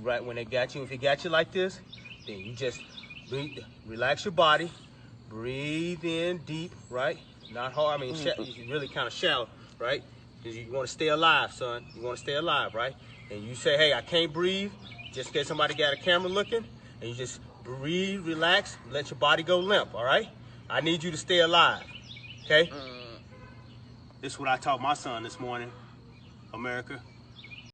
right when they got you. If it got you like this, then you just relax your body, breathe in deep, right? Not hard. I mean, you really kind of shallow, right? Because you want to stay alive, son. You want to stay alive, right? And you say, hey, I can't breathe, just in case somebody got a camera looking, and you just breathe, relax, let your body go limp, all right? I need you to stay alive, okay? This is what I taught my son this morning, America.